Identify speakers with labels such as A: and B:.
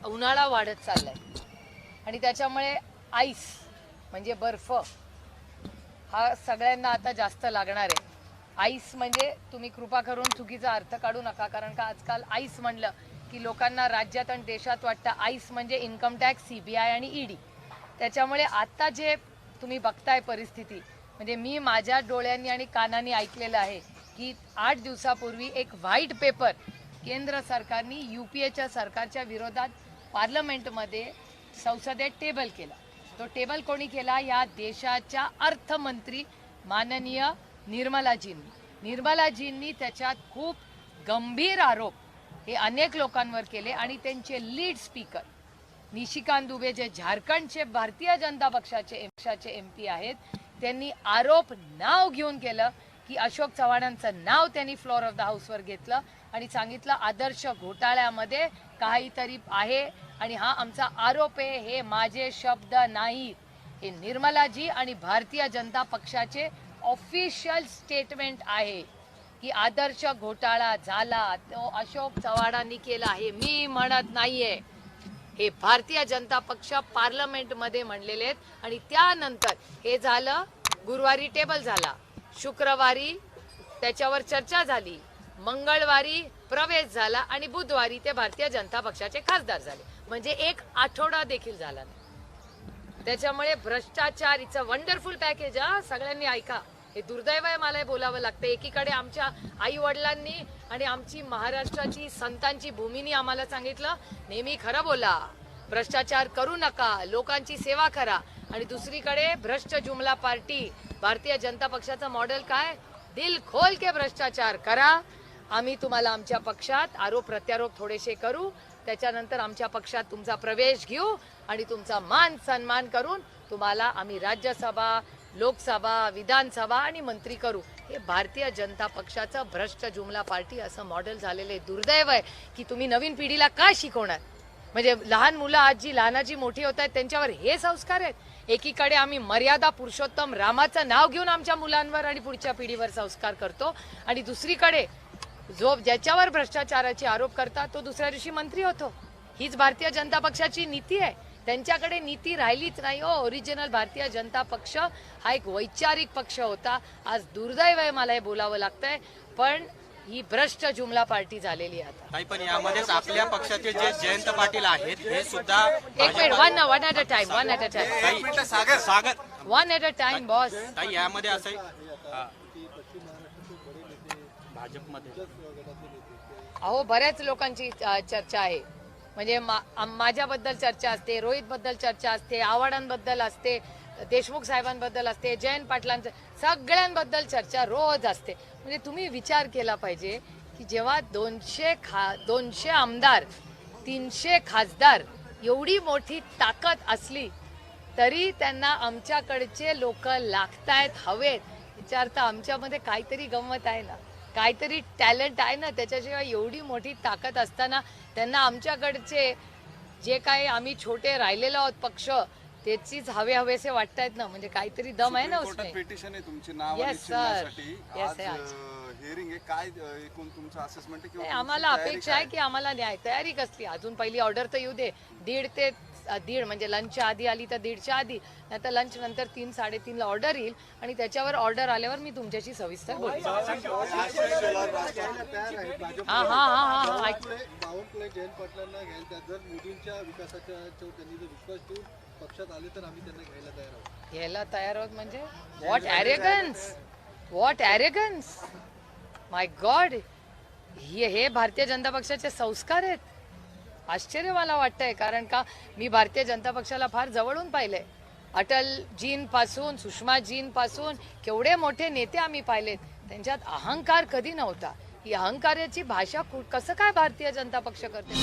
A: उन्हाळा वाढत चाललाय आणि त्याच्यामुळे आईस म्हणजे बर्फ हा सगळ्यांना आता जास्त लागणार आहे। आईस म्हणजे तुम्ही कृपा करून चुकीचा अर्थ काढू नका, कारण का आजकाल आईस म्हणलं की लोकांना राज्यात आणि देशात वाटतं आईस म्हणजे इन्कम टॅक्स, सीबीआय आणि ईडी। त्याच्यामुळे आता जे तुम्ही बघताय परिस्थिती, म्हणजे मी माझ्या डोळ्यांनी आणि कानांनी ऐकलेलं आहे की 8 दिवसापूर्वी एक व्हाईट पेपर केंद्र सरकारने यूपीएच्या सरकारच्या विरोधात पार्लमेंटमध्ये संसदेत टेबल केला। तो टेबल कोणी केला? या देशाच्या अर्थमंत्री माननीय निर्मलाजींनी त्याच्यात खूप गंभीर आरोप हे अनेक लोकांवर केले आणि त्यांचे लीड स्पीकर निशिकांत दुबे जे झारखंडचे भारतीय जनता पक्षाचे एमपी आहेत, त्यांनी आरोप नाव घेऊन केलं की अशोक चव्हाणांचं नाव त्यांनी फ्लोअर ऑफ द हाऊसवर घेतलं आणि सांगितलं आदर्श घोटाळ्यामध्ये काहीतरी आहे आणि हा आमचा आरोप आहे, हे माझे शब्द नाहीत, हे निर्मलाजी आणि भारतीय जनता पक्षाचे ऑफिशियल स्टेटमेंट आहे की आदर्श घोटाळा झाला तो अशोक चव्हाणांनी केला, हे मी म्हणत नाहीये, हे भारतीय जनता पक्ष पार्लमेंटमध्ये म्हणलेले आहेत। आणि त्यानंतर हे झालं, गुरुवारी टेबल झाला, शुक्रवारी त्याच्यावर चर्चा झाली, मंगळवारी प्रवेश झाला आणि बुधवारी ते भारतीय जनता पक्षाचे खासदार झाले, म्हणजे एक आठवडा देखील झाला नाही। त्याच्यामुळे भ्रष्टाचार इट्स अ वंडरफुल पॅकेज। सगळ्यांनी ऐका, हे दुर्दैव आहे मला हे बोलावं लागतं। एकीकडे आमच्या आई वडिलांनी आणि आमची महाराष्ट्राची संतांची भूमीनी आम्हाला सांगितलं नेहमी खरं बोला, भ्रष्टाचार करू नका, लोकांची सेवा करा, आणि दुसरीकडे भ्रष्ट जुमला पार्टी भारतीय जनता पक्षाचं मॉडेल काय? दिल खोल के भ्रष्टाचार करा, आम्ही तुम्हाला आमच्या पक्षात आरोप प्रत्यारोप थोडेसे करू, त्याच्यानंतर आमच्या पक्षात तुमचा प्रवेश घेऊ आणि तुमचा मान सन्मान करून तुम्हाला आम्ही राज्यसभा, लोकसभा, विधानसभा आणि मंत्री करू। हे भारतीय जनता पक्षाचं भ्रष्ट जुमला पार्टी असं मॉडेल झालेले दुर्दैव आहे की तुम्ही नवीन पिढीला काय शिकवणार? म्हणजे लहान मुलं आज जी लहानाची मोठी होत आहेत त्यांच्यावर हे संस्कार आहेत। एकीकडे आम्ही मर्यादा पुरुषोत्तम रामाचं नाव घेऊन आमच्या मुलांवर आणि पुढच्या पिढीवर संस्कार करतो आणि दुसरीकडे जो ज्याच्यावर भ्रष्टाचाराचे आरोप करतात तो दुसऱ्या दिवशी मंत्री होतो। हीच भारतीय जनता पक्षाची नीती आहे। त्यांच्याकडे नीती राहिलीच नाही हो। ओरिजिनल भारतीय जनता पक्ष हा एक वैचारिक पक्ष होता। आज दुर्दैव आहे मला हे बोलावं लागतंय, पण ही भ्रष्ट जुमला पार्टी झालेली आहे आता।
B: पण यामध्येच आपल्या पक्षाचे जे जयंत पाटील आहेत हे सुद्धा
A: एक minute, one at a time one at a time boss.
B: ताई यामध्ये असं भाजपमध्ये
A: अहो बऱ्याच लोकांची चर्चा आहे, म्हणजे माझ्याबद्दल चर्चा असते, रोहित बद्दल चर्चा असते, आव्हाडांबद्दल असते, देशमुख साहेबांबद्दल असते, जयंत पाटलांचं, सगळ्यांबद्दल चर्चा रोज असते। म्हणजे तुम्ही विचार केला पाहिजे की जेव्हा 200 आमदार, 300 खासदार, एवढी मोठी ताकद असली तरी त्यांना आमच्याकडचे लोक लागतायत, हवेत, विचारता आमच्यामध्ये काहीतरी गंमत आहे ना, काहीतरी टॅलेंट आहे ना, त्याच्याशिवाय एवढी मोठी ताकद असताना त्यांना आमच्याकडचे जे काही आम्ही छोटे राहिलेलो आहोत पक्ष त्याचीच हवेसे वाटतायत ना, म्हणजे काहीतरी दम आहे ना उसमें।
C: पिटिशन आहे तुमची नाव आणि चिन्हासाठी आज हिअरिंग आहे, काय एकूण तुमचं असेसमेंट आहे किंवा
A: आम्हाला अपेक्षा आहे की आम्हाला न्याय, तयारी कसली, अजून पहिली ऑर्डर तर येऊ दे, 1:30 म्हणजे लंचच्या आधी आली तर 1:30च्या आधी, नाही तर लंच नंतर 3, 3:30ला ऑर्डर येईल आणि त्याच्यावर ऑर्डर आल्यावर मी तुमच्याशी सविस्तर बोलेन।
D: जयंत पाटलांना घ्यायला जर मोदींच्या विकासाच्या त्यांनी जर विश्वास ठेवून पक्षात आले तर आम्ही त्यांना घ्यायला तयार आहोत म्हणजे
A: व्हॉट ॲरेगन्स माय गॉड, हे भारतीय जनता पक्षाचे संस्कार आहेत। आश्चर्य मला वाटतंय, कारण का मी भारतीय जनता पक्षाला फार जवळून पाहिलंय। अटलजींपासून सुषमाजींपासून केवढे मोठे नेते आम्ही पाहिलेत, त्यांच्यात अहंकार कधी नव्हता। ही अहंकाराची भाषा कसं काय भारतीय जनता पक्ष करते?